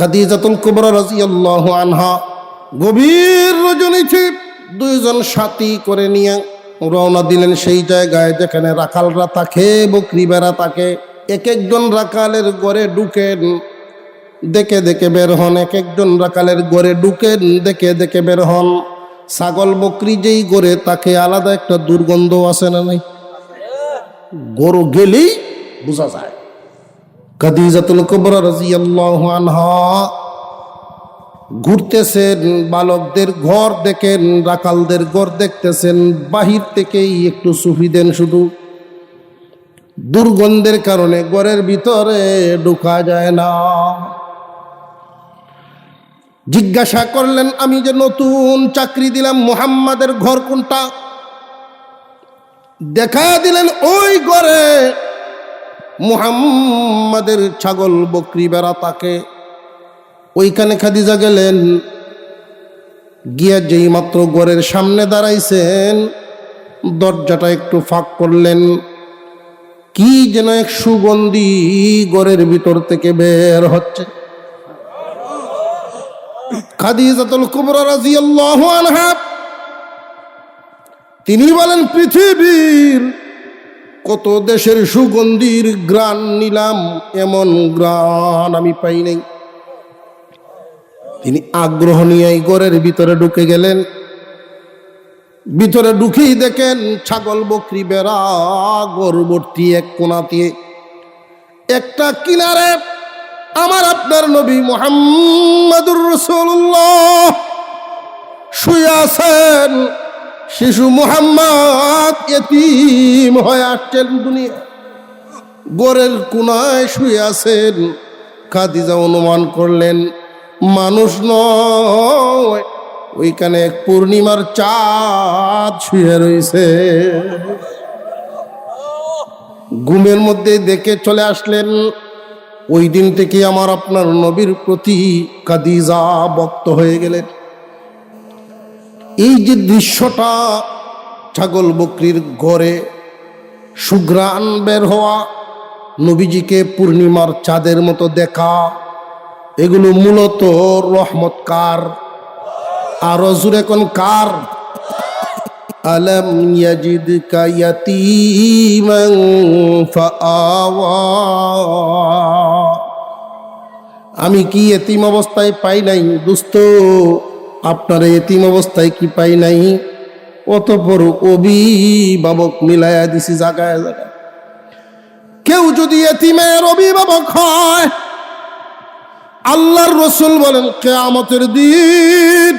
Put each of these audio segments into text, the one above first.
খাদিজাতুল কুবরা রাদিয়াল্লাহু আনহা গভীর রজনীতে দুইজন সাথী করে নিয়ে রওনা দিলেন সেই জায়গায় যেখানে রাখালরা থাকে, বকরি বেড়া থাকে। এক একজন রাখালের ঘরে ঢুকেন, দেখে দেখে বের হন। এক একজন রাখালের ঘরে ঢুকেন, দেখে দেখে বের হন। ছাগল বকরি যেই ঘরে তাকে আলাদা একটা দুর্গন্ধ আছে না নাই? গরু গেলেই বোঝা যায়। খাদিজাতুল কুবরা রাদিয়াল্লাহু আনহা ঘুরতেছেন, বালকদের ঘর দেখেন, রাখালদের ঘর দেখতেছেন। বাহির থেকেই একটু সুফি দেন, শুধু দুর্গন্ধের কারণে ঘরের ভিতরে ঢোকা যায় না। জিজ্ঞাসা করলেন, আমি যে নতুন চাকরি দিলাম, মুহাম্মাদের ঘর কোনটা? দেখা দিলেন ওই ঘরে মুহাম্মাদের ছাগল বকরি বেড়া থাকে। ওইখানে খাদিজা গেলেন, গিয়া যেই মাত্র ঘরের সামনে দাঁড়াইছেন, দরজাটা একটু ফাঁক করলেন। কি যেন এক সুগন্ধি ঘরের ভিতর থেকে বের হচ্ছে। খাদিজাতুল কুবরা রাদিয়াল্লাহু আনহা তিনি বলেন, পৃথিবীর কত দেশের সুগন্ধির ঘ্রাণ নিলাম, এমন ঘ্রাণ আমি পাই নাই। তিনি আগ্রহ নিয়ে ঘরের ভিতরে ঢুকে গেলেন। ভিতরে ঢুকেই দেখেন ছাগল বকরি বেড়া গর্ভবতী এক কোনাতে। একটা কিনারে আমার আপনার নবী মুহাম্মাদুর রাসূলুল্লাহ শুয়ে আছেন। শিশু মুহাম্মদ এতিম হয়ে আসছেন দুনিয়া, ঘরের কোনায় শুয়ে আছেন। খাদিজা অনুমান করলেন মানুষ নয়, ওইখানে এক পূর্ণিমার চাঁদ শুয়ে রয়েছে। ঘুমের মধ্যে দেখে চলে আসলেন। ওই দিন থেকে আমার আপনার নবীর প্রতি খাদিজা ভক্ত হয়ে গেলেন। এই যে দৃশ্যটা, ছাগল বকরির ঘরে সুঘ্রাণ বের হওয়া, নবীজিকে পূর্ণিমার চাঁদের মতো দেখা, এগুলো মূলত রহমত কার? আরো জোরে কোন কার? আলাম ইয়াজিদকা ইয়াতীমান ফাআওয়া। আমি কি এতিম অবস্থায় পাই নাই দোস্ত? আপনার এতিম অবস্থায় কি পাই নাই? অতঃপর অভিভাবক মিলাইয়া দিছি জায়গায় জায়গায়। কেউ যদি এতিমের অভিভাবক হয়, আল্লাহর রসুল বলেন কিয়ামতের দিন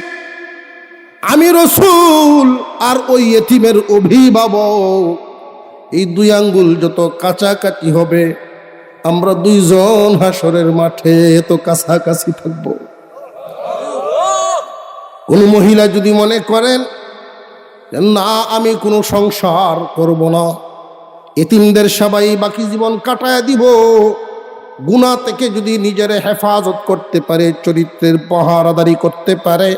আমি রসুল আর ওই এতিমের অভিভাবক, এই দুই আঙ্গুল যত কাছাকাছি হবে, আমরা দুইজন হাসরের মাঠে তো কাছাকাছি থাকব। কোন মহিলা যদি মনে করেন না আমি কোনো সংসার করব না, এতিমদের সবাই বাকি জীবন কাটায় দিব, গুনাহ থেকে যদি নিজের হেফাজত করতে পারে, চরিত্রের পাহারাদারি করতে পারে,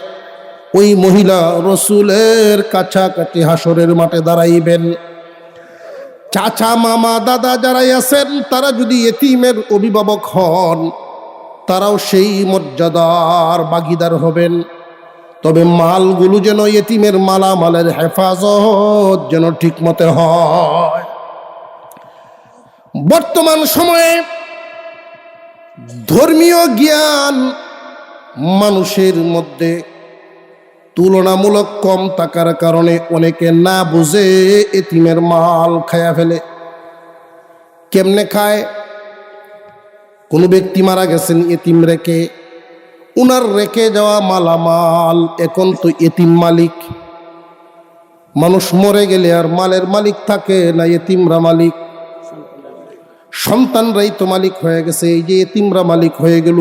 ওই মহিলা রসুলের কাছাকাছি হাসরের মাঠে দাঁড়াইবেন। চাচা মামা দাদা যারাই আছেন, তারা যদি এতিমের অভিভাবক হন, তারাও সেই মর্যাদার ভাগীদার হবেন। তবে মালগুলো যেন এতিমের মালামালের হেফাজত যেন ঠিক মতে হয়। বর্তমান সময়ে ধর্মীয় জ্ঞান মানুষের মধ্যে তুলনামূলক কম থাকার কারণে অনেকে না বুঝে এতিমের মাল খায়া ফেলে। কেমনে খায়? কোনো ব্যক্তি মারা গেছেন এতিম রেখে, উনার রেখে যাওয়া মালামাল এখন তো এতিম মালিক। মানুষ মরে গেলে আর মালের মালিক থাকে না, এতিমরা মালিক। সন্তানরাই তো মালিক হয়ে গেছে, এই যে এতিমরা মালিক হয়ে গেল।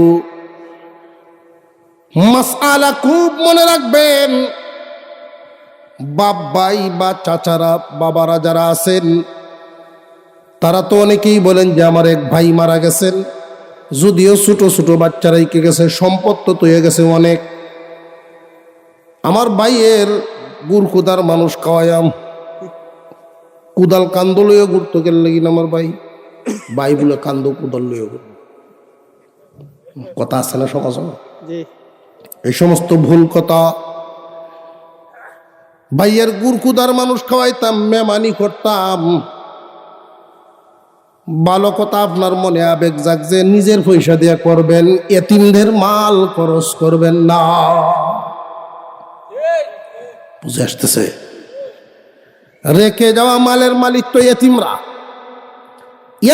মাসআলা খুব মনে রাখবেন। বাপ ভাই বা চাচারা বাবারা যারা আছেন, তারা তো অনেকেই বলেন যে আমার এক ভাই মারা গেছেন, যদিও ছোট ছোট বাচ্চারাই কে গেছে, সম্পদ তো হয়ে গেছে অনেক। আমার ভাইয়ের গুড় কুদার মানুষ খাওয়ায়াম, কুদাল কান্দ লইয়া ঘুরতো গেল লাগিন আমার ভাই বলে কান্দ কুদাল লইয়া ঘুরত। কথা আছে না সমাজ? জি এই সমস্ত ভুল কথা। ভাইয়ের গুরকুদার মানুষ খাওয়াইতাম, মেমানি করতাম, ভালো কথা আপনার মনে আবেগ যাক যে নিজের পয়সা দিয়ে করবেন, এতিমদের মাল খরচ করবেন না। বুঝে আসতেছে? রেখে যাওয়া মালের মালিক তো এতিমরা,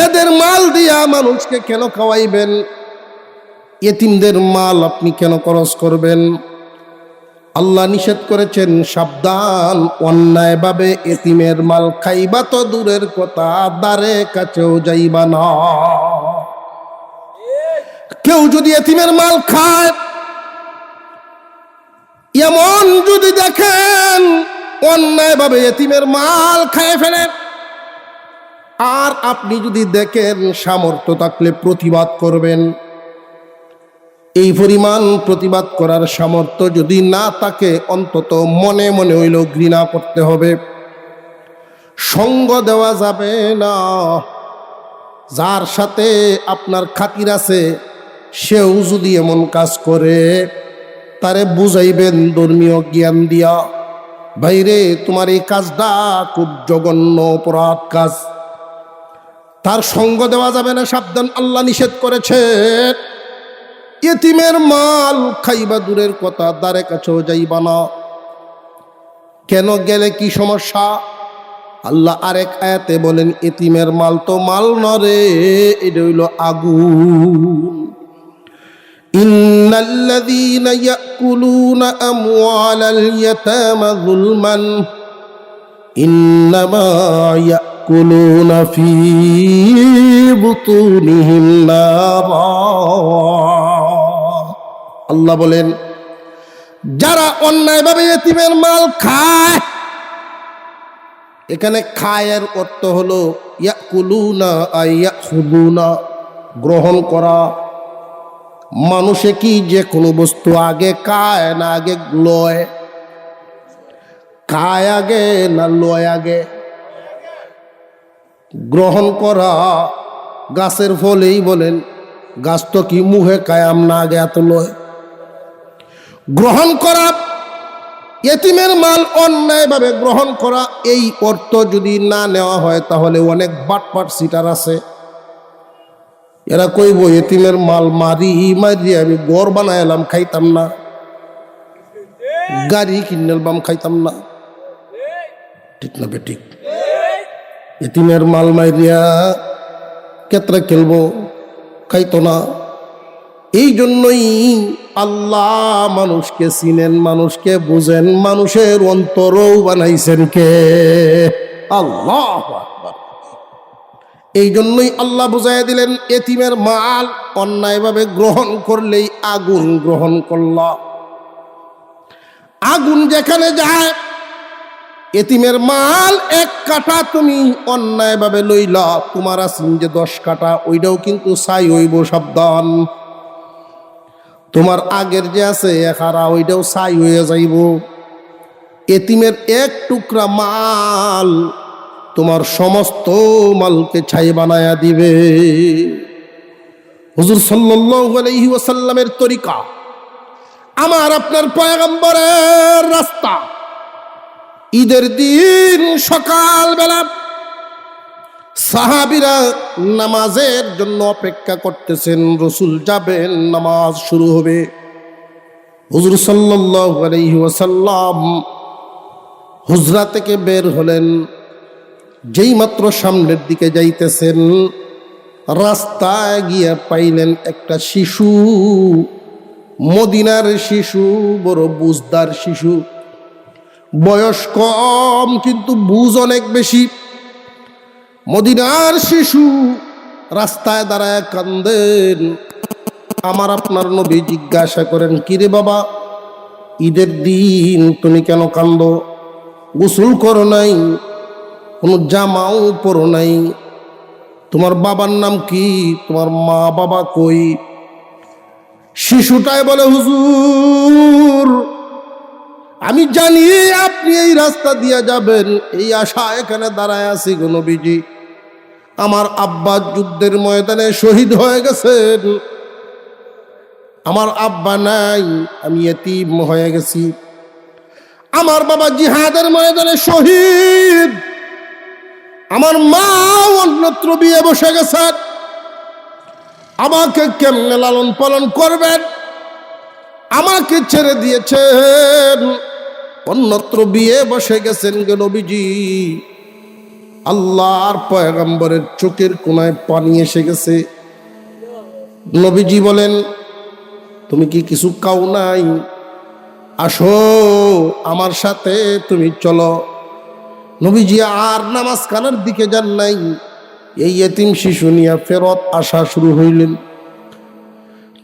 এদের মাল দিয়া মানুষকে কেন খাওয়াইবেন? এতিমদের মাল আপনি কেন খরচ করবেন? আল্লাহ নিষেধ করেছেন, সাবধান, অন্যায়ভাবে এতিমের মাল খাইবা তো দূরের কথা, দ্বারে কাছেও যাইবা না। কেউ যদি এতিমের মাল খায়, এমন যদি দেখেন অন্যায়ভাবে এতিমের মাল খায় ফেলে, আর আপনি যদি দেখেন সামর্থ্য থাকলে প্রতিবাদ করবেন, এই পরিমাণ প্রতিবাদ করার সামর্থ্য যদি না থাকে, অন্তত মনে মনে হইল ঘৃণা করতে হবে। সঙ্গ দেওয়া যাবে না। যার সাথে আপনার খাতির আছে সেও যদি এমন কাজ করে, তারে বুঝাইবেন ধর্মীয় জ্ঞান দিয়া, ভাইরে তোমার এই কাজটা খুব জঘন্য অপরাধ কাজ, তার সঙ্গ দেওয়া যাবে না, সাবধান, আল্লাহ নিষেধ করেছে। এতিমের মাল খাইবা দূরের কথা, দ্বারে কাছেও যাইবা না। কেন গেলে কি সমস্যা? আল্লাহ আরেক আয়াতে বলেন, এতিমের মাল তো মাল নরে, এটা হইল আগুন। ইন্নাল্লাযীনা ইয়াকুলুনা আমওয়ালাল ইয়াতামা যুলমান ইন্নামা ইয়াকুলুনা ফী বুতুনিহিম নারা। আল্লাহ বলেন, যারা অন্যায়ভাবে এতিমের মাল খায়, এখানে খায়ের অর্থ হলো ইয়াকুলুনা আই ইয়াখুদুনা, গ্রহণ করা। মানুষে কি যে কোনো বস্তু আগে খায় না আগে লয়? খায় আগে না লয় আগে? গ্রহণ করা। গাছের ফলেই বলেন, গাছ তো কি মুখে কায়াম না আগে এত লয়? গ্রহণ করা, এতিমের মাল অন্যায়ভাবে গ্রহণ করা, এই অর্থ যদি না নেওয়া হয় তাহলে অনেক বাটপাট সিটার আছে, এরা কইব এতিমের মাল মারি মারি আমি ঘর বানাইলাম খাইতাম না, গাড়ি কিনলাম খাইতাম না। ঠিক না বেঠিক? এতিমের মাল মাইরিয়া কেতরা খেলবো, খাইতো না। এই জন্যই আল্লাহ মানুষকে চিনেন, মানুষকে বুঝেন, মানুষের অন্তরও বানাইছেন কে? আল্লাহু আকবার। এই জন্যই আল্লাহ বুঝাইয়া দিলেন, এতিমের মাল অন্যায়ভাবে গ্রহণ করলেই আগুন গ্রহণ করলা। আগুন যেখানে যায়, এতিমের মাল এক কাঠা তুমি অন্যায়ভাবে লইলা, তোমার আছেন যে 10 কাঠা, ওইটাও কিন্তু ছাই হইব, সাবধান। তোমার আগের যে আছে একারা, ওইটাও ছাই হয়ে যাইব। এতিমের এক টুকরা মাল তোমার সমস্ত মালকে ছাই বানায়া দিবে। হুজুর সাল্লাল্লাহু আলাইহি ওয়াসাল্লামের তরিকা, আমার আপনার পয়গম্বরের রাস্তা। ঈদের দিন সকালবেলা সাহাবীরা নামাজের জন্য অপেক্ষা করতেছেন, রসুল যাবেন, নামাজ শুরু হবে। হুজুর সাল্লাল্লাহু আলাইহি ওয়াসাল্লাম হুজরা থেকে বের হলেন, যেই মাত্র সামনের দিকে যাইতেছেন, রাস্তায় গিয়ে পাইলেন একটা শিশু, মদিনার শিশু, বড় বুঝদার শিশু, বয়স কম কিন্তু বুঝ অনেক বেশি। মদিনার শিশু রাস্তায় দাঁড়ায় কান্দেন। আমার আপনার নবী জিজ্ঞাসা করেন, কিরে বাবা, ঈদের দিন তুমি কেন কান্দো? গোসল করো নাই, কোনো জামাও পরো নাই, তোমার বাবার নাম কি, তোমার মা বাবা কই? শিশুটাই বলে, হুজুর আমি জানি আপনি এই রাস্তা দিয়ে যাবেন, এই আশা এখানে দাঁড়ায় আছি গো নবীজি। আমার আব্বা যুদ্ধের ময়দানে শহীদ হয়ে গেছেন, আমার আব্বা নাই, আমি এতিম হয়ে গেছি। আমার বাবা জিহাদের ময়দানে শহীদ, আমার মা অন্যত্র বিয়ে বসে গেছেন। আমাকে কেমনে লালন পালন করবেন? আমাকে ছেড়ে দিয়েছেন, অন্যত্র বিয়ে বসে গেছেন গে নবীজি। আল্লাহর পয়গম্বরের চোখের কোনায় পানি এসে গেছে। নবীজি বলেন, তুমি কি কিছু খাও নাই? আসো আমার সাথে, তুমি চলো। নবীজি আর নামাজ কানার দিকে যান নাই, এই এতিম শিশু নিয়ে ফেরত আসা শুরু হইলেন।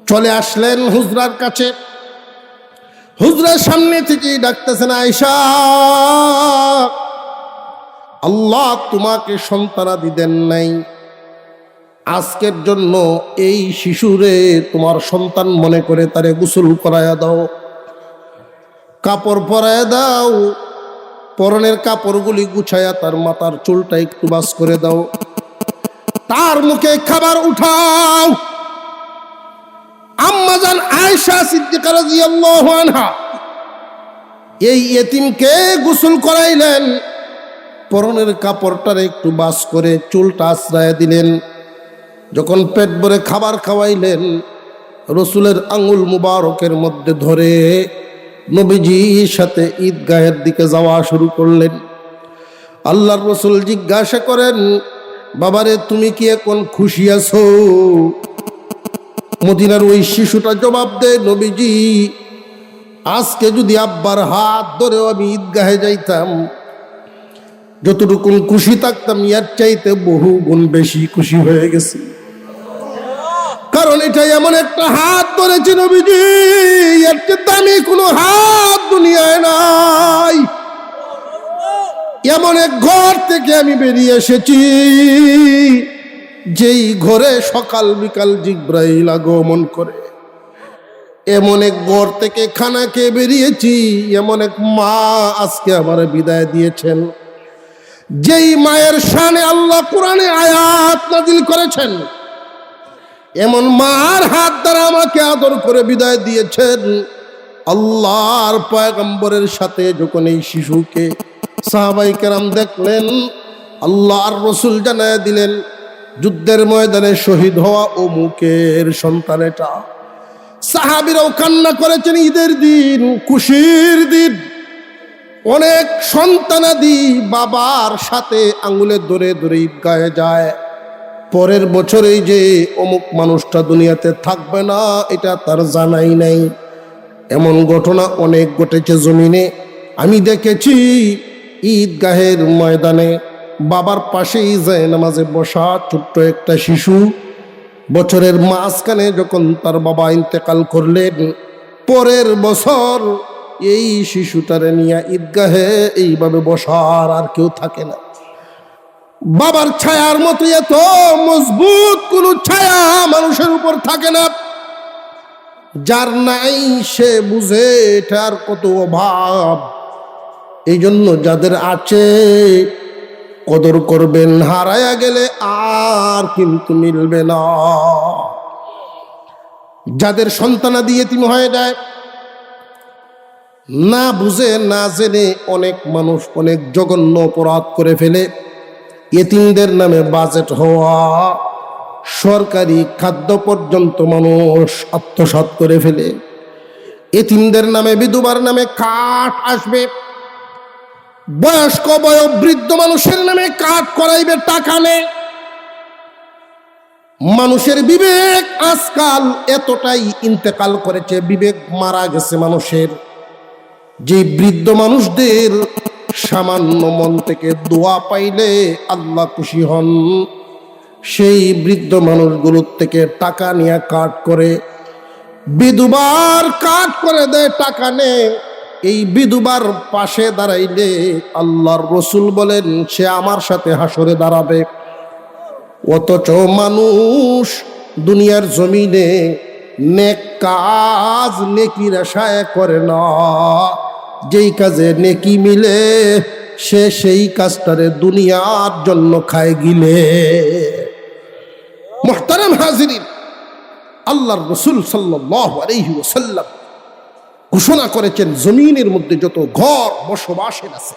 চলে আসলেন হুজরার কাছে। হুজরার সামনে থেকেই ডাকতেছেন, আয়েশা, আল্লাহ তোমাকে সন্তানাদি দেন নাই, আজকের জন্য এই শিশুরে তোমার সন্তান মনে করে তারে গোসল করায়া দাও, কাপড় পরায়া দাও, পরনের কাপড়গুলি গুছায়া তার মাথার চুলটা একটু বাস করে দাও, তার মুখে খাবার উঠাও। আম্মা জান আয়েশা সিদ্দিকা রাদিয়াল্লাহু আনহা এই এতিমকে গোসল করাইলেন, পরনের কাপড়টারে একটু বাস করে চুলটা আশ্রয় দিলেন। যখন পেট ভরে খাবার খাওয়াইলেন, রসুলের আঙ্গুল মুবারকের মধ্যে ধরে নবীজির সাথে ঈদগাহের দিকে যাওয়া শুরু করলেন। আল্লাহর রসুল জিজ্ঞাসা করেন, বাবারে তুমি কি এখন খুশি আছো? মদিনার ওই শিশুটা জবাব দেয়, নবীজি আজকে যদি আব্বার হাত ধরেও আমি ঈদগাহে যাইতাম, যতটুকু খুশি থাকতাম এর চাইতে বহু গুণ বেশি খুশি হয়ে গেছি। কারণ এটা এমন একটা হাত ধরেছে নবীজি, এর চেয়ে দামি কোনো হাত দুনিয়ায় নাই। এমন এক ঘর থেকে আমি বেরিয়ে এসেছি, যেই ঘরে সকাল বিকাল জিব্রাইল আগমন করে। এমন এক ঘর থেকে খানা খেয়ে বেরিয়েছি, এমন এক মা আজকে আমার বিদায় দিয়েছেন, যেই মায়ের শানে আল্লাহ কোরআনে আয়াত নাযিল করেছেন। এমন মার হাত দ্বারা আমাকে আদর করে বিদায় দিয়েছেন। আল্লাহর পয়গম্বরের সাথে যখন এই শিশুকে সাহাবায়ে কেরাম দেখলেন, আল্লাহর রসুল জানায় দিলেন, যুদ্ধের ময়দানে শহীদ হওয়া অমুকের সন্তান এটা। সাহাবীরাও কান্না করেছেন, ঈদের দিন, খুশির দিন। অনেক সন্তানাদি বাবার সাথে আঙ্গুলে ধরে ধরে ঈদগাহে যায়, পরের বছরেই যে অমুক মানুষটা দুনিয়াতে থাকবে না এটা তার জানাই নাই। এমন ঘটনা অনেক ঘটেছে জমিনে। আমি দেখেছি ঈদগাহের ময়দানে বাবার পাশেই যায় নামাজে বসা ছোট্ট একটা শিশু, বছরের মাঝখানে যখন তার বাবা ইন্তেকাল করলেন, পরের বছর এই শিশুটারে নিয়ে ঈদগাহে এইভাবে বসার আর কেউ থাকে না। বাবার ছায়ার মতো এত মজবুত কোন ছায়া মানুষের উপর থাকে না। যার নাই সে বুঝে এটার কত অভাব। এই জন্য যাদের আছে কদর করবেন, হারায়া গেলে আর কিন্তু মিলবে না। যাদের সন্তানাদি এতিম হয়ে যায়, না বুঝে না জেনে অনেক মানুষ অনেক জঘন্য অপরাধ করে ফেলে। এতিমদের নামে বাজেট হওয়া, সরকারি খাদ্য পর্যন্ত মানুষ আত্মসাৎ করে ফেলে। এতিমদের নামে, বিধবার নামে কাঠ আসবে, বয়স্ক বয়োবৃদ্ধ মানুষের নামে কাঠ করাইবে, টাকা নেই। মানুষের বিবেক আজকাল এতটাই ইন্তেকাল করেছে, বিবেক মারা গেছে মানুষের। যে বৃদ্ধ মানুষদের সামান্য মন থেকে দোয়া পাইলে আল্লাহ খুশি হন, সেই বৃদ্ধ মানুষগুলোর থেকে টাকা নিয়ে কাট করে, বিধবার কাট করে দেয়, টাকা নেয়। এই বিধবার পাশে দাঁড়াইলে আল্লাহর রসুল বলেন সে আমার সাথে হাসরে দাঁড়াবে। অথচ মানুষ দুনিয়ার জমিনে নেক কাজ নেকির আশায় করে না। যেই কাজে নেকি মিলে সে সেই কাজটারে দুনিয়ার জন্য খায় গিলে। মুহতারাম হাজিরিন, আল্লাহর রাসূল সাল্লাল্লাহু আলাইহি ওয়াসাল্লাম ঘোষণা করেছেন, জমিনের মধ্যে যত ঘর বসবাসের আছে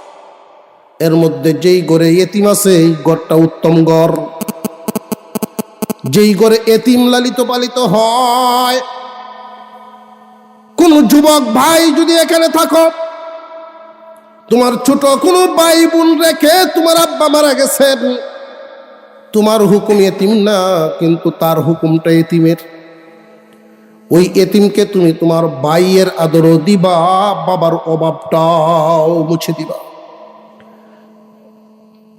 এর মধ্যে যেই ঘরে এতিম আছে এই ঘরটা উত্তম ঘর। যেই ঘরে এতিম লালিত পালিত হয়, কোন যুবক ভাই যদি এখানে থাকো, তোমার ছোট কোনো ভাই বোন রেখে তোমার আব্বা মারা গেছেন, তোমার হুকুম এতিম না, কিন্তু তার হুকুমটা এতিমের। ওই এতিমকে তুমি তোমার ভাইয়ের আদরও দিবা, বাবার অভাবটাও মুছে দিবা।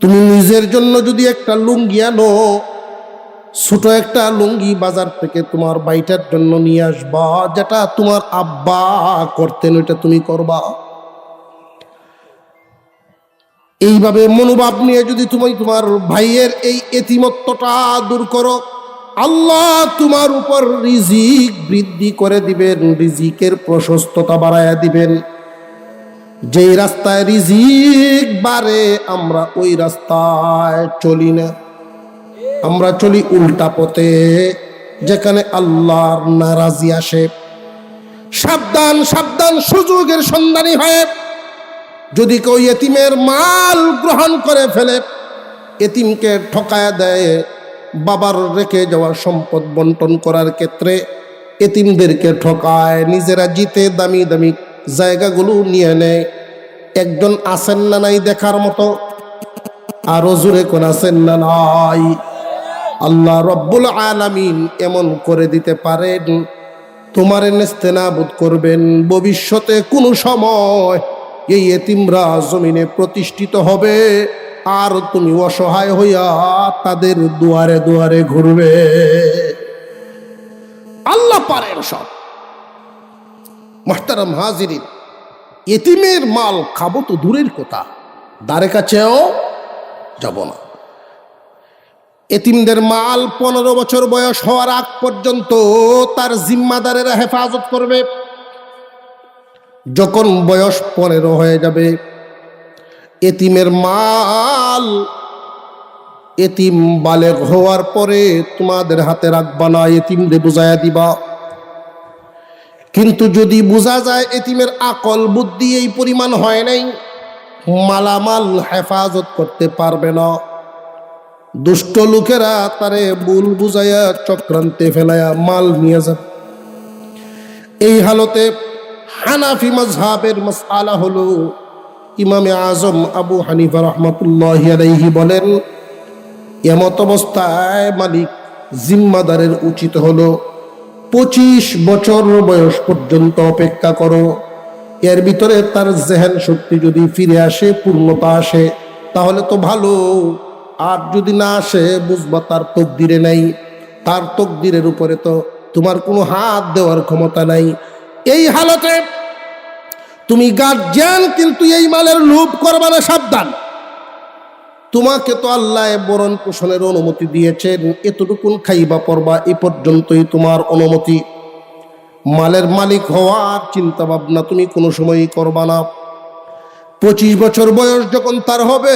তুমি নিজের জন্য যদি একটা লুঙ্গি আনো, ছোট একটা লুঙ্গি বাজার থেকে তোমার ভাইটার জন্য নিয়ে আসবা, যেটা তোমার আব্বা করতেন ওইটা তুমি করবা। এইভাবে মনোভাব নিয়ে যদি তুমি তোমার ভাইয়ের এই এতিমত্বটা দূর করো, আল্লাহ তোমার উপর রিজিক বৃদ্ধি করে দিবেন, রিজিকের প্রশস্ততা বাড়ায়া দিবেন। যেই রাস্তায় রিজিক বাড়ে আমরা ওই রাস্তায় চলি না, আমরা চলি উল্টা পথে, যেখানে আল্লাহর নারাজি আসে। সাবধান সাবধান, সুযোগের সন্ধানী হয়ে যদি কেউ এতিমের মাল গ্রহণ করে ফেলে, এতিমকে ঠকায়া দেয়, বাবার রেখে যাওয়া সম্পদ বন্টন করার ক্ষেত্রে এতিমদেরকে ঠকায়, নিজেরা জিতে দামি দামি জায়গাগুলো নিয়ে নেয়। একজন আছেন না নাই দেখার মতো? আরো জোরে কোন আছেন না নাই? আল্লাহ রব্বুল আলামিন এমন করে দিতে পারেন, তোমার নেস্তেনাবুদ করবেন। ভবিষ্যতে কোনো সময় এই এতিমরা জমিনে প্রতিষ্ঠিত হবে, আর তুমি অসহায় হইয়া তাদের দুয়ারে দুয়ারে ঘুরবে। আল্লাহ পারেন সব। মুহতারাম হাজিরিন, এতিমের মাল খাবো তো দূরের কথা, দ্বারে কাছেও যাব না। এতিমদের মাল 15 বছর বয়স হওয়ার আগ পর্যন্ত তার জিম্মাদারেরা হেফাজত করবে। যখন বয়স 15 হয়ে যাবে, এতিমের মাল এতিম বালেগ হওয়ার পরে তোমাদের হাতে রাখবা না, এতিমদের বুঝাইয়া দিবা। কিন্তু যদি বোঝা যায় এতিমের আকল বুদ্ধি এই পরিমাণ হয় নাই, মালামাল হেফাজত করতে পারবে না, দুষ্ট লোকেরা তারে ভুল বুঝাইয়া চক্রান্তে ফেলাইয়া মাল নিয়ে যাবে। এই হালতে হানাফি মাযহাবের মাসআলা হলো, ইমামে আজম আবু হানিফা রাহমাতুল্লাহি আলাইহি বলেন, এমত অবস্থায় মালিক জিম্মাদারের উচিত হলো 25 বছর বয়স পর্যন্ত অপেক্ষা করো। এর ভিতরে তার জেহেন শক্তি যদি ফিরে আসে, পূর্ণতা আসে, তাহলে তো ভালো। আর যদি না আসে, বুঝবা তার তকদিরে নাই। তার তকদিরের উপরে তো তোমার কোনো হাত দেওয়ার ক্ষমতা নাই। এই হালতে তুমি গার্জিয়ান কিন্তু এই মালের লোভ করবা না, সাবধান। তোমাকে তো আল্লাহ বরণ পোষণের অনুমতি দিয়েছেন, এতটুকুন খাইবা পড়বা, এ পর্যন্তই তোমার অনুমতি। মালের মালিক হওয়ার চিন্তা ভাবনা তুমি কোনো সময়ই করবা না। 25 বছর বয়স যখন তার হবে,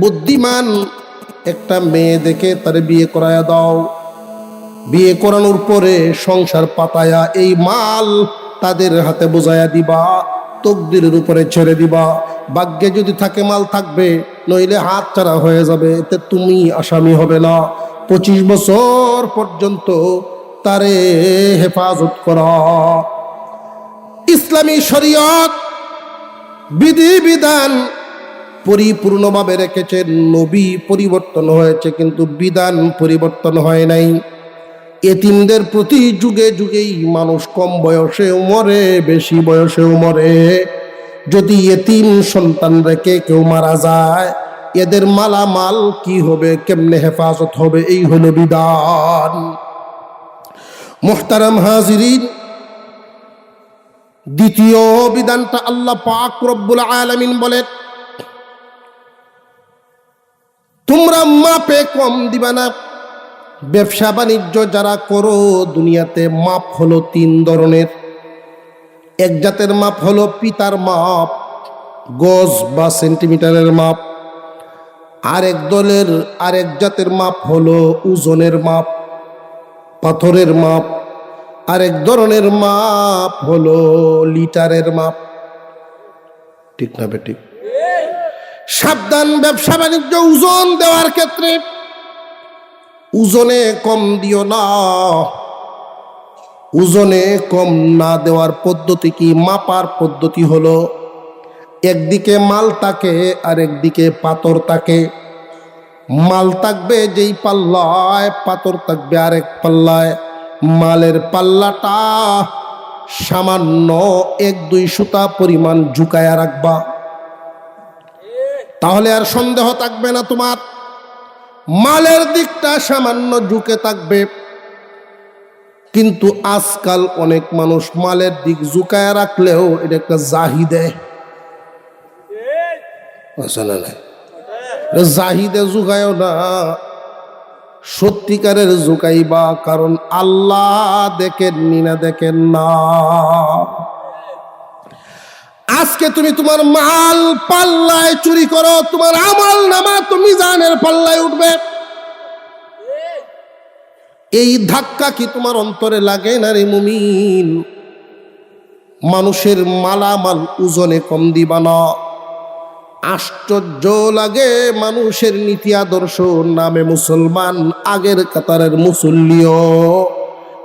বুদ্ধিমান একটা মেয়ে দেখে তার বিয়ে করায়া দাও। বিয়ে করানোর পরে সংসার পাতায়া এই মাল তাদের হাতে বোঝায়া দিবা, তকদিরের উপরে ছেড়ে দিবা। ভাগ্যে যদি থাকে মাল থাকবে, নইলে হাত ছাড়া হয়ে যাবে, এতে তুমি আসামি হবে না। 25 বছর পর্যন্ত তারে হেফাজত করা। ইসলামী শরীয়ত বিধি বিধান পরিপূর্ণভাবে রেখেছেন। নবী পরিবর্তন হয়েছে কিন্তু বিধান পরিবর্তন হয় নাই। এতিমদের প্রতি যুগে যুগেই মানুষ কম বয়সেও মরে, বেশি বয়সেও মরে। যদি এতিম সন্তান রেখে কেউ মারা যায়, এদের মালামাল কি হবে, কেমনে হেফাজত হবে, এই হলো বিধান। মুহতারাম হাজিরিন, দ্বিতীয় বিধানটা আল্লাহ পাক রব্বুল আলামিন বলেন, তোমরা মাপে কম দিবা না। ব্যবসা বাণিজ্য যারা করো, দুনিয়াতে মাপ হলো 3 ধরনের। এক জাতের মাপ হলো পিতার মাপ, গজ বা সেন্টিমিটারের মাপ। আরেক জাতের মাপ হলো ওজনের মাপ। পাথরের মাপ, আরেক ধরনের মাপ হলো লিটারের মাপ। ঠিক না বেঠিক? সাবধান ব্যবসা বাণিজ্য ওজন দেওয়ার ক্ষেত্রে ওজনে কম দিও না। ওজনে কম না দেওয়ার পদ্ধতি কি? মাপার পদ্ধতি হলো একদিকে মাল থাকে আর একদিকে পাথর থাকে। মাল থাকবে যেই পাল্লায়, পাথর থাকবে আরেক পাল্লায়। মালের পাল্লাটা সামান্য 1-2 সুতা পরিমাণ ঝুঁকায়া রাখবা, তাহলে আর সন্দেহ থাকবে না তোমার। মালের দিকটা সামান্য ঝুঁকে থাকবে। কিন্তু আজকাল অনেক মানুষ মালের দিক ঝুঁকায়া রাখলেও এটা একটা জাহিদে, জাহিদে ঝুঁকায়ও না, সত্যিকারের ঝুঁকাইবা। কারণ আল্লাহ দেখেননি না, দেখেন না। আজকে তুমি তোমার মাল পাল্লায় চুরি করো, তোমার আমল নামা তুমি জানের পাল্লায় উঠবে। এই ধাক্কা কি তোমার অন্তরে লাগে না রে মুমিন? মানুষের মালামাল ওজনে কম দিবা না। আশ্চর্য লাগে, মানুষের নীতি আদর্শ নামে মুসলমান, আগের কাতারের মুসল্লিও,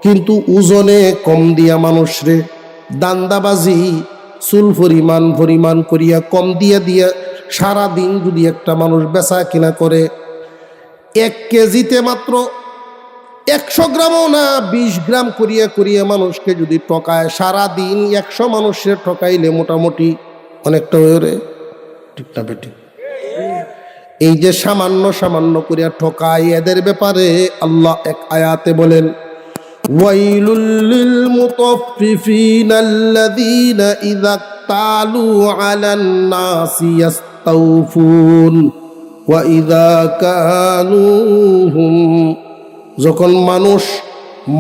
কিন্তু ওজনে কম দিয়া মানুষরে দান্দাবাজি চুল পরিমাণ করিয়া কম দিয়া সারাদিন যদি একটা মানুষ বেচা কিনা করে 1 কেজিতে মাত্র 100 গ্রামও না 20 গ্রাম করিয়া মানুষকে যদি ঠকায়, সারাদিন 100 মানুষের ঠকাইলে মোটামুটি অনেকটা হয়ে। ঠিক না বেটি? এই যে সামান্য করিয়া ঠকায়, এদের ব্যাপারে আল্লাহ এক আয়াতে বলেন, ওয়াইলুল লিল মুতাফফিফিনা আল্লাযীনা ইযা তালু আলান নাসি ইস্তাওফুন ওয়া ইযা কালুহুম। যখন মানুষ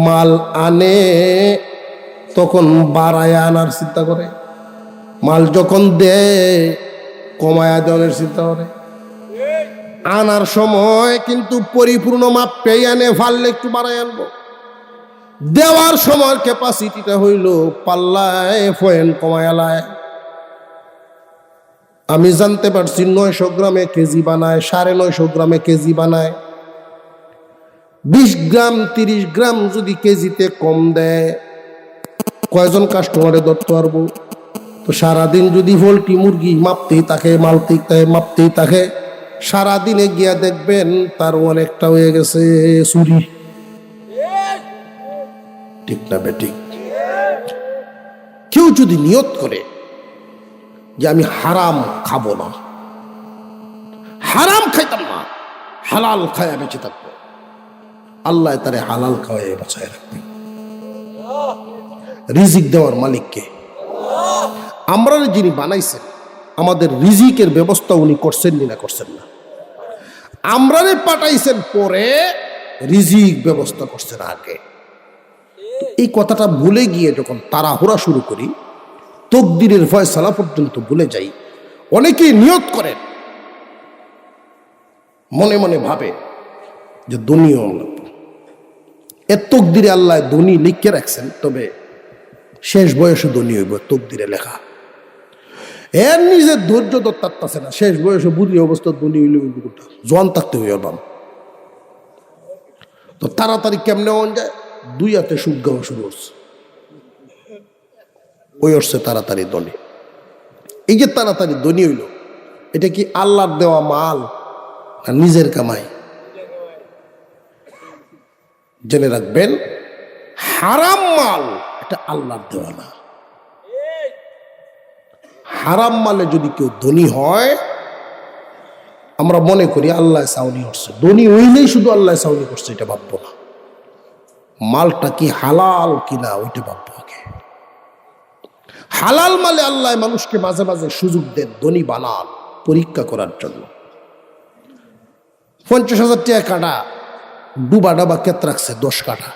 মাল আনে তখন বাড়ায় আনার চিন্তা করে, মাল যখন দেয় কমায়া দেওয়ার চিন্তা করে। আনার সময় কিন্তু পরিপূর্ণ মাপ পেয়ে আনে, ফাললে একটু বাড়াই আনবো। দেওয়ার সময় ক্যাপাসিটিটা হইল পাল্লায় পয়েন্ট কমায়ালায়। আমি জানতে পারছি 900 গ্রামে কেজি বানায়, 950 গ্রামে কেজি বানায়। 20 গ্রাম 30 গ্রাম যদি কেজিতে কম দেয়, কয়জন কাস্টমারে ধরতে পারবো? তো সারাদিন যদি পোল্ট্রি মুরগি মাপতেই থাকে, মাপতেই থাকে, সারাদিনে গিয়া দেখবেন তার অনেকটা হয়ে গেছে চুরি। ঠিক না বেঠিক? কেউ যদি নিয়ত করে যে আমি হারাম খাবো না, হারাম খাইতাম না, হালাল খায়া বেঁচে থাকবো, আল্লাহ তারে হালাল খাওয়াই বাঁচায় রাখবে। রিজিক দেওয়ার মালিককে, আমরা যিনি বানাইছেন, আমাদের রিজিকের ব্যবস্থা উনি করছেন না করছেন না? আমরারে পাঠাইছেন পরে, রিজিক ব্যবস্থা করছেন আগে। এই কথাটা ভুলে গিয়ে যখন তাড়াহুড়া শুরু করি, তকদিরের ফয়সালা পর্যন্ত ভুলে যাই। অনেকেই নিয়ত করেন, মনে মনে ভাবে যে দুনিয়া এর তকদিরে আল্লাহ ধনী লিখে রাখছেন, তবে শেষ বয়সে ধনী হইব, তকদিরে লেখা। এর নিজের ধৈর্য ধরতে না, শেষ বয়সে বুড়ি অবস্থা ধনী হইলে জোয়ান থাকতে হইব বাম। তো তাড়াতাড়ি কেমনে হন যায়? 2 হাতে সুখ গাওয়া শুরু হচ্ছে, ওই হচ্ছে তাড়াতাড়ি ধনী। এই যে তাড়াতাড়ি ধনী হইল, এটা কি আল্লাহর দেওয়া মাল না নিজের কামাই? জেনে রাখবেন, হারাম মাল এটা আল্লাহর দেওয়া না। হারাম মালে যদি কেউ ধনী হয়, আমরা মনে করি আল্লাহ চাউনি করছে। ধনী হইলেই শুধু আল্লাহ চাউনি করছে এটা ভাববো না, মালটা কি হালাল কিনা ওইটা ভাববো আগে। হালাল মালে আল্লাহ মানুষকে মাঝে মাঝে সুযোগ দেন ধনী বানান, পরীক্ষা করার জন্য। 50,000 টাকা কাটা ডুবা ডাবা ক্ষেত রাখছে, 10 কাঠা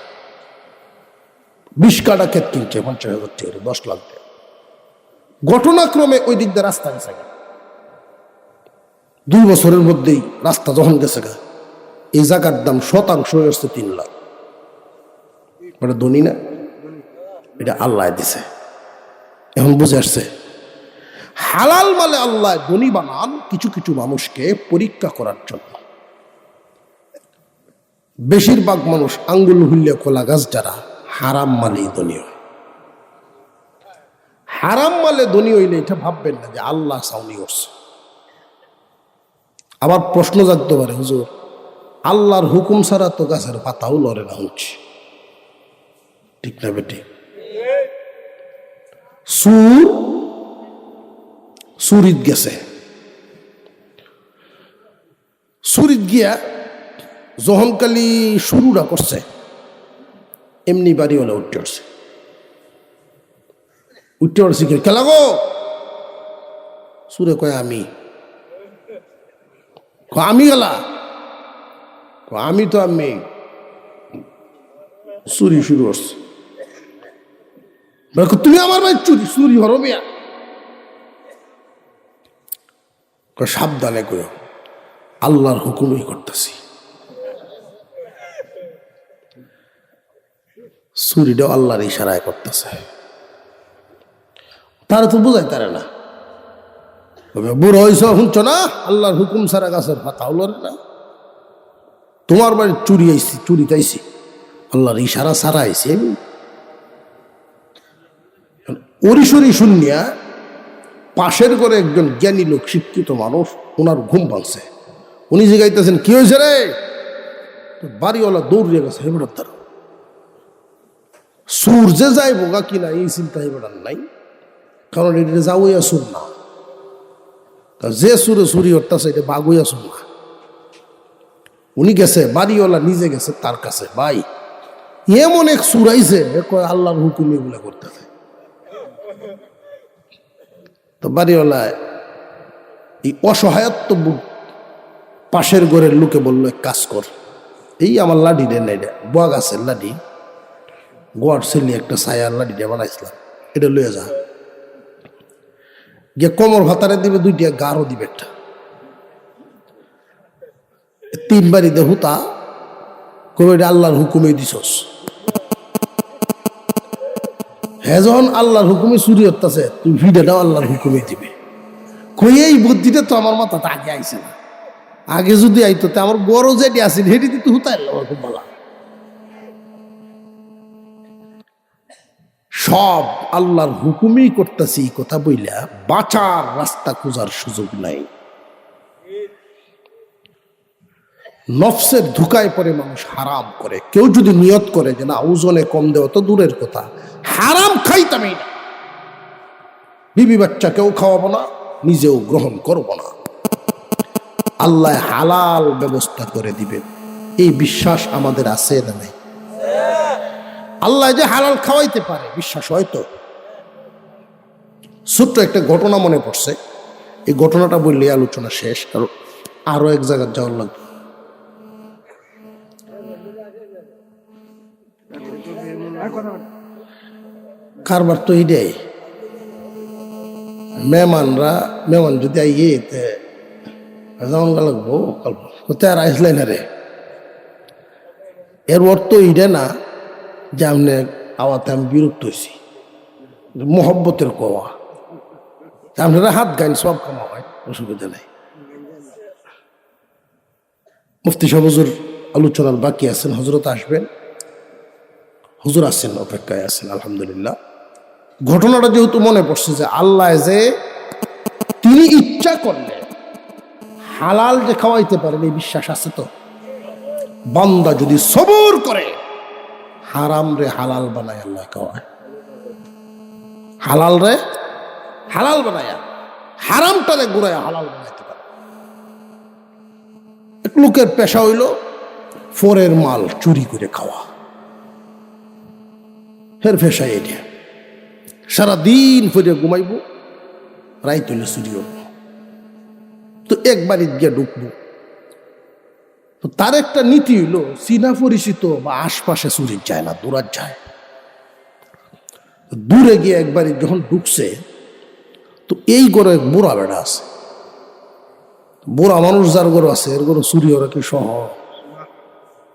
20 কাঠা ক্ষেত কিনছে 50,000 টাকা, 10 লাখ টাকা। ঘটনাক্রমে ওই দিক দিয়ে রাস্তা গেছে, 2 বছরের মধ্যেই রাস্তা যখন গেছে, এই জায়গার দাম শতাংশ হয়ে আসছে 3 লাখ। ওটা ধনী না, এটা আল্লাহ দিছে। এখন বুঝে আসছে, হালাল মালে আল্লাহ ধনী বানান কিছু কিছু মানুষকে পরীক্ষা করার জন্য। বেশিরভাগ মানুষ আঙ্গুল হুল্লে কলা গাছ যারা হারাম মালেই ধনী হয়। হারাম মালে ধনী হইলে এটা ভাববেন না যে আল্লাহ চাউনি করছে। আবার প্রশ্ন জাগতে পারে, হুজুর আল্লাহর হুকুম ছাড়া তো গাছের পাতাও লড়ে না হচ্ছে, ঠিক না বেটি? সুরিত গেছে, সুরিত গিয়া যখনকালি শুরুটা করছে এমনি বাড়িওয়ালা উঠতে পারছে, কি খেলা গো? সুরে কয় আমি গেলা, আমি তো আমি চুরি শুরু করছে। তুমি আমার ভাই চুরি হরো মিয়া, সাবধানে কয় আল্লাহর হুকুমই করতেছি। চুরিটাও আল্লাহর ইশারায় করতেছে, তারা তো বুঝাই তারে না। বুড়ো হয়েছ শুনছ না, আল্লাহর হুকুম ছাড়া গাছের পাতাও লড়ে না। তোমার বাড়ি চুরি আইছি, চুরি তাইছি, আল্লাহর ইশারা ছাড়া আইছি আমি। ওরিশরি শুনিয়া পাশের ঘরে একজন জ্ঞানী লোক, শিক্ষিত মানুষ, ওনার ঘুম ভাঙছে। উনি জিগাইতেছেন, কি হয়েছে রে? বাড়িওয়ালা দৌড়িয়ে গেছে, হেবেটার দ্বারা সুর যে যাই বোগা কিনা এই চিন্তা হেবেটার নাই, কারণ এটা যাওয়া সুর না, যে সুরে চুরি হতেছে এটা বাগুয়া সুর না। উনি গেছে, বাড়িওয়ালা নিজে গেছে তার কাছে, ভাই এমন এক সুর আইছে, আল্লাহর হুকুম এগুলা করতেছে। তো বাড়িওয়ালা এই অসহায়ত্ব পাশের ঘরের লোকে বললো, এক কাজ কর, এই আমার লাঠি রে নাই, বোয়া গাছের লাঠি, গোয়ার ছেলে একটা ছায়ার লাঠিটা বানাইছিলাম, এটা লইয়া যা, গিয়ে কোমর ভাতারে দিবে দুইটা, গাঢ় দিবে একটা, 3 বাড়ি দে হুতা, কবে এটা আল্লাহর হুকুমে দিছস। হ্যাঁ, যখন আল্লাহর হুকুমে চুরি হতেছে, তুই ভিডিওটাও আল্লাহর হুকুমে দিবে। কই এই বুদ্ধিটা তো আমার মাথাটা আগে আইছে না, আগে যদি আইতো তো আমার বড় যেটি আছে সেটি তো হুতাই আমার খুব ভালো। সব আল্লাহর হুকুমই করতেছি কথা বইলা বাঁচার রাস্তা খোঁজার সুযোগ নাই। নফসের ধোঁকায় পড়ে মানুষ হারাম করে। কেউ যদি নিয়ত করে যে না ওজনে কম দেওয়া তো দূরের কথা, হারাম খাইতামই না, বিবি বাচ্চাকেও খাওয়াবো না, নিজেও গ্রহণ করব না, আল্লাহ হালাল ব্যবস্থা করে দিবেন, এই বিশ্বাস আমাদের আছে না নাই? আল্লাহ যে হালাল খাওয়াইতে পারে বিশ্বাস হয়তো। ছোট্ট একটা ঘটনা মনে পড়ছে, এই ঘটনাটা বললে আলোচনা শেষ, কারণ আরো এক জায়গায় যাওয়ার লাগবে। কারবার তো এইটাই, মেহমান যদি আইয়ে যেমন লাগবো কোথায় আর আইসলাই না রে, এর অর্থ এইটা না যে আপনি আওয়াতে আমি বিরক্ত হয়েছি, মোহব্বতের কোয়া, আপনারা হাত গাইন সব কামা হয়, অসুবিধা নেই। মুফতি সাহেব হুজুর আলোচনার বাকি আছেন, হজরত আসবেন, হুজুর আছেন, অপেক্ষায় আছেন আলহামদুলিল্লাহ। ঘটনাটা যেহেতু মনে পড়ছে যে আল্লাহ যে তিনি ইচ্ছা করলে হালাল যে খাওয়াইতে পারেন এই বিশ্বাস আছে তো। বান্দা যদি সবর করে হারাম রে হালাল বানায় আল্লাহ খাওয়ায়, হালাল রে হালাল বানায়া হারামটারে ঘুরায় হালাল বানাইতে পারে। এক লোকের পেশা হইল ফরের মাল চুরি করে খাওয়া, ফের পেশা এটা, সারাদিন ফিরে ঘুমাইব, রাইত হইলে চুরি করব। তো একবারই গিয়ে ঢুকবো, তো তার একটা নীতি হইল চীনা পরিচিত বা আশপাশে চুরি যায় না, দূরাত যায়। দূরে গিয়ে একবারই যখন ঢুকছে, তো এই ঘরে বুড়া বেড়া আছে, বুড়া মানুষ যার ঘর আছে এর ঘরে চুরি ওরা কি সহ,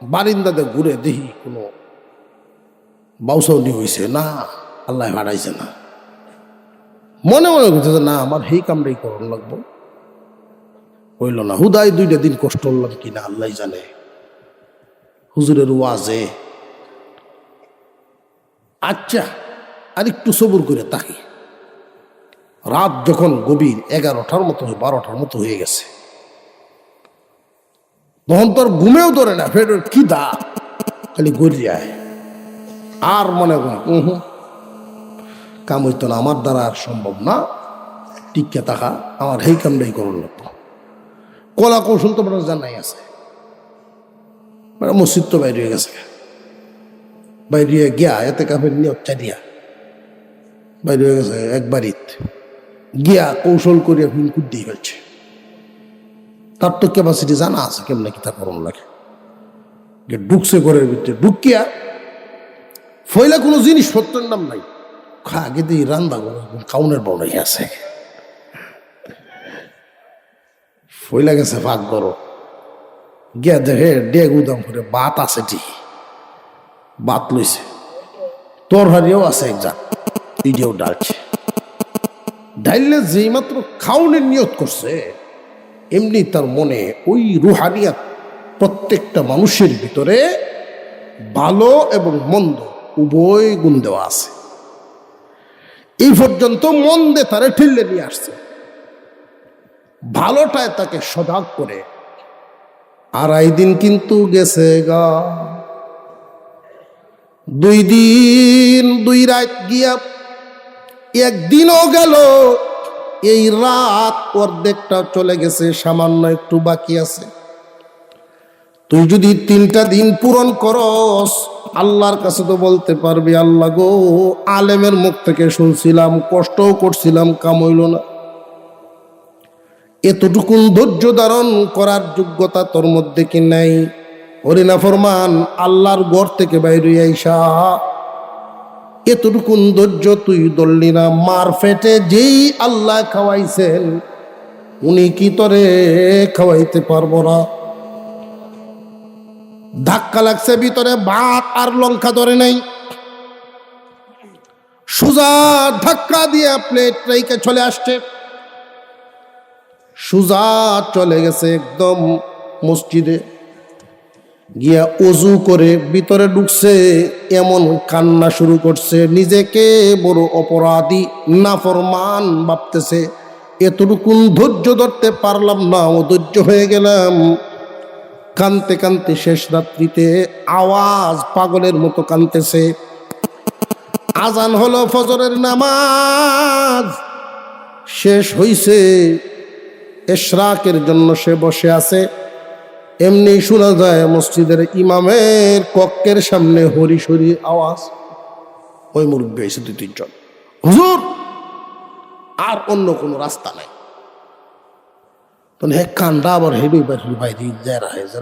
বারিন্দাতে ঘুরে দেখি কোনো বাউসাউনি হয়েছে না, আল্লাহ হারাইছে না। মনে মনে করতেছে না আমার সেই কামটাই করণ লাগবো, হইল না। হুদাই 2টা দিন কষ্ট হলাম কিনা আল্লাহ জানে। হুজুরের ওয়াজে আচ্ছা আর একটু সবুর করে তাকি। রাত যখন গভীর 11টার মতো 12টার মতো হয়ে গেছে, তখন তোর ঘুমেও ধরে না, ফের কি দা খালি গড়িয়ায়। আর মনে কর কাম হইতো না, আমার দ্বারা আর সম্ভব না, টিকে থাকা, আমার সেই কামটাই করণ লাগবো। কলা কৌশল তো বড় জানাই আছে। মসজিদ তো বাইরে হয়ে গেছে, বাইরে গিয়া এতে কাপের নিয়ত চারিয়া বাইরে হয়ে গেছে। একবারিত গিয়া কৌশল করিয়া ফিল্ম দিয়ে ফেলছে। তার তো ক্যাপাসিটি জানা আছে কেমন কি তা করণ লাগে। ঢুকছে ঘরের ভিতরে, ঢুকিয়া ফইলা কোনো জিনিসপত্রের নাম নাই, আগে দিয়ে রান্না করে কাউনের বড়াই আছে। ফইলা গেছে ভাগ করো, গিয়া দেখে ডেগ উদাম করে বাত আছে, ঠিক বাত লইছে, তরহারিও আছে একজাত, ইডিও ডালছে। ডাইলে যেই মাত্র খাউনের নিয়ত করছে, এমনি তার মনে ওই রুহানিয়াত প্রত্যেকটা মানুষের ভিতরে ভালো এবং মন্দ উভয় গুণ দেওয়া আছে। এই পর্যন্ত মন্দে তারে ঠেলে নিয়ে আসছে, ভালোটায় তাকে সজাগ করে। 2.5 দিন কিন্তু গেছে গা, 2 দিন 2 রাত গিয়া 1 দিনও গেল। এই রাত অর্ধেকটা চলে গেছে, সামান্য একটু বাকি আছে। তুই যদি 3টা দিন পূরণ করস, আল্লাহর কাছে তো বলতে পারবি আল্লাহ গো, আলেমের মুখ থেকে শুনছিলাম, কষ্টও করছিলাম, কাম হইল না। এতটুকুন ধৈর্য ধারণ করার যোগ্যতা তোর মধ্যে কি নাই? হরিনা ফরমান আল্লাহর ঘর থেকে বাইরে আইসা এতটুকুন ধৈর্য তুই ধরলি না। মার পেটে যেই আল্লাহ খাওয়াইছেন, উনি কি তোরে খাওয়াইতে পারবো না? ধাক্কা লাগছে ভিতরে, ভাত আর লঙ্কা ধরে নাই, সুজা ধাক্কা দিয়ে প্লেট রেখে চলে আসছে, সুজা চলে গেছে একদম মসজিদে। গিয়া অজু করে ভিতরে ঢুকছে, এমন কান্না শুরু করছে, নিজেকে বড় অপরাধী নাফরমান ভাবতেছে। এতটুকুন ধৈর্য ধরতে পারলাম না, অধৈর্য হয়ে গেলাম। কানতে কানতে শেষ রাত্রিতে আওয়াজ পাগলের মতো কানতেছে। আজান হলো, ফজরের নামাজ শেষ হইছে, ইশরাকের জন্য সে বসে আছে। এমনি শোনা যায় মসজিদের ইমামের কক্ষের সামনে হরিশরি আওয়াজ। ওই মুরব্বী এসে 2-3 জন, হুজুর আর অন্য কোনো রাস্তা নাই। তখন হে কান্দা আবার হেডুই বাইরে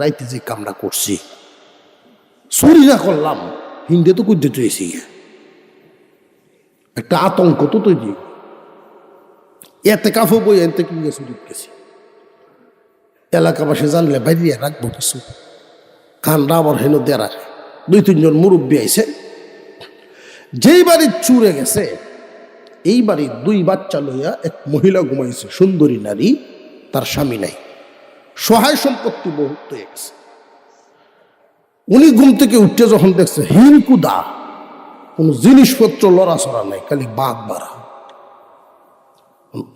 রাইতে যে কামটা করছি, চুরি না করলাম, হিন্দে তো করতে চেয়েছি, একটা আতঙ্ক তো তৈরি। এতে কাফো বই এতে কি চুরি গেছি, এলাকাবাসী জানলে বাইরে রাখবো কিছু। কান্দা আবার হেন দিয়ে রাখে। 2-3 জন মুরব্বী আইছে। যেই বাড়ির চুরে গেছে, এই বাড়ির 2 বাচ্চা লইয়া এক মহিলা ঘুমাইছে, সুন্দরী নারী, তার স্বামী নাই, সহায় সম্পত্তি বহুত হয়ে গেছে। উনি ঘুম থেকে উঠে যখন দেখছে হিমকুদা, কোন জিনিসপত্র লড়াচড়া নাই, খালি বাঘ বাড়া।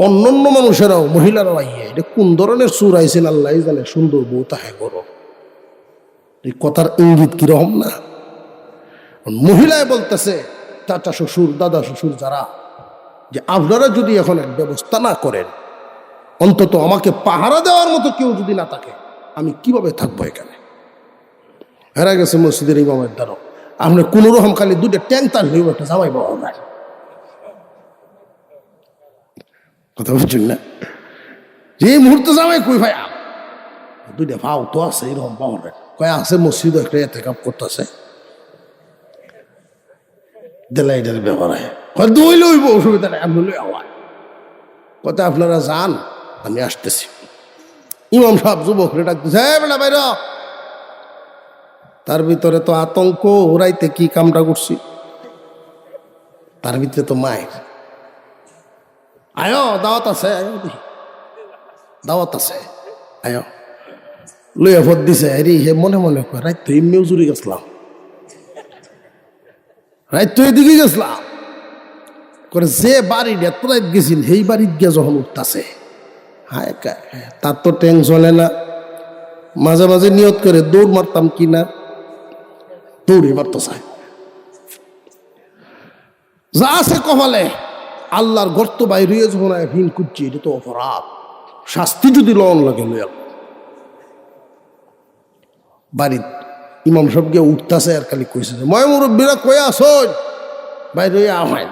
অন্যান্য মানুষেরাও, মহিলারাও আইয়ে, এটা কোন ধরনের চুর আইছেন আল্লাহ জানে, সুন্দর বউ তাহে করো। এই কথার ইঙ্গিত কিরকম না? মহিলায় বলতেছে চাচা শ্বশুর, দাদা শ্বশুর যারা, যে আপনারা যদি এখন এক ব্যবস্থা না করেন, অন্তত আমাকে পাহারা দেওয়ার মতো কেউ যদি না থাকে, আমি কিভাবে থাকবো এখানে? হেরা গেছে মসজিদের ইমামের দ্বারা, আপনি কোন রকম খালি 2টা ট্যাঙ্ক তার হইব, একটা জামাই বাবা নাই। কথা বুঝছেন না? যে মুহূর্তে জামাই কই ভাই 2টা ভাও তো আছে, এরকম পাওয়ার কয় আছে মসজিদ, একটা এতে কাপ করতেছে, দেলাইটার ব্যাপার হয়, দুই লইব, অসুবিধা নেই, আপনি লই আওয়াজ কথা, আপনারা যান, আমি আসতেছি। ইমাম সাহেব যুবকরে ডাকতেছে, বেটা বাইর, তার ভিতরে তো আতঙ্ক, ওরাইতে কি কামটা করছি, তার ভিতরে তো মায়ের আয়ো দাওয়াত আছে, আয়ো দাওয়াত আছে, আয়ো লইয়া ভোট দিছে। আরে হে মনে মনে কয় রাত তো এমনিও জুড়ে গেছিলাম, রাত তো এদিকে গেছিলাম করে, যে বাড়ির এত রাত গেছিল সেই বাড়ির গিয়ে যখন উঠতেছে, হায় তার তো ট্যাং চলে না। মাঝে মাঝে নিয়ত করে দৌড় মারতাম কিনা, দৌড়ে মারতে চায়, যা আছে কপালে আল্লাহর গর্ত বাইরে যখন ভিন করছি, এটা তো অপরাধ, শাস্তি যদি লন লাগে লইয়া। বাড়ির ইমাম সাহেব গিয়ে উঠতেছে আর খালি কইছে, ময় মুরব্বীরা কয়ে আসন বাইরে আহায়,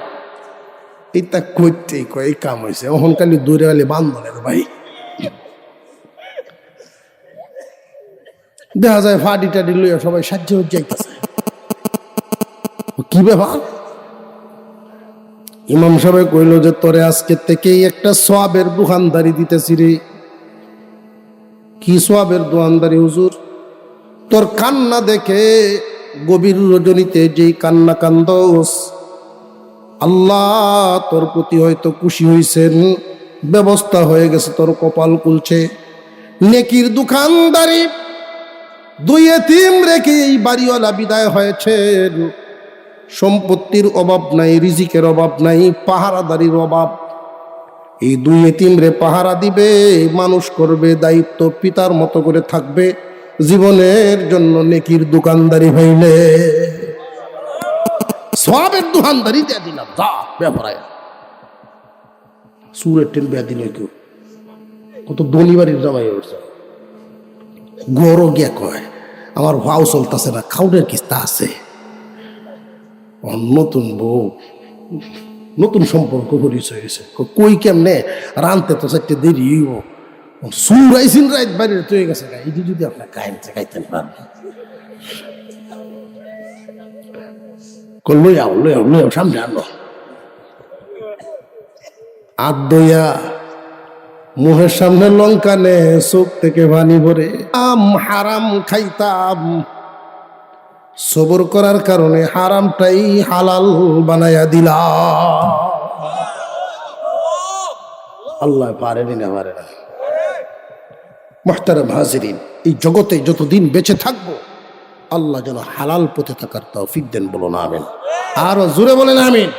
এটা করতেই কয় এই কাম হয়েছে। ওখান খালি দৌড়ে গেলে বান্ধনের ভাই দেখা যায় ফাডি টাডি লইয়া সবাই সাহায্য যাইতেছে, কি ব্যাপার? ইমাম সাহেব কইল যে তোরে আজকে থেকেই একটা সোয়াবের দোকানদারি দিতেছি রে। কি সোয়াবের দোকানদারি হুজুর? তোর কান্না দেখে গভীর রজনীতে যেই কান্না কান্দোস, আল্লাহ তোর প্রতি হয়তো খুশি হইছেন, ব্যবস্থা হয়ে গেছে, তোর কপাল খুলছে। নেকির দোকানদারি, দুই এতিম রেখে এই বাড়িওয়ালা বিদায় হয়েছেন। সম্পত্তির অভাব নাই, রিজিকের অভাব নাই, পাহারাদারির অভাব। এই দুই এতিম রে পাহারা দিবে, মানুষ করবে, দায়িত্ব পিতার মতো করে থাকবে জীবনের জন্য। নেকির দোকানদারি হইলে সওয়াবের দোকানদারি দিয়ে দিলাম, যা ব্যাপার। সুরের টেন বেয়া দিল কেউ, কত ধনী বাড়ির জামাই উঠছে, গড় গিয়া কয় আমার ভাও চলতেছে না, খাউনের কিস্তা আছে। নতুন বউ, নতুন সম্পর্ক পরিচয় হয়েছে, কই কেমনে রানতে তো চারটে দেরি হইব, সুরাইছিন রাত বাড়ির তৈরি গেছে, এটি যদি আপনার কাহিনীতে খাইতেন পারেন, লইয়াও লইয়াও লইয়াও সামনে আনো। আর দইয়া মুখের সামনে লঙ্কা নে, চোখ থেকে পানি ভরে। হারাম খাইতাম, সবর করার কারণে হারামটাই হালাল বানায়া দিলা। আল্লাহ পারেনি না, পারে না। মুহতারাম হাজিরিন, এই জগতে যতদিন বেঁচে থাকবো আল্লাহ যেন হালাল পথে থাকার তৌফিক দেন, বলো না আমিন। আরো জোরে বলেন আমিন।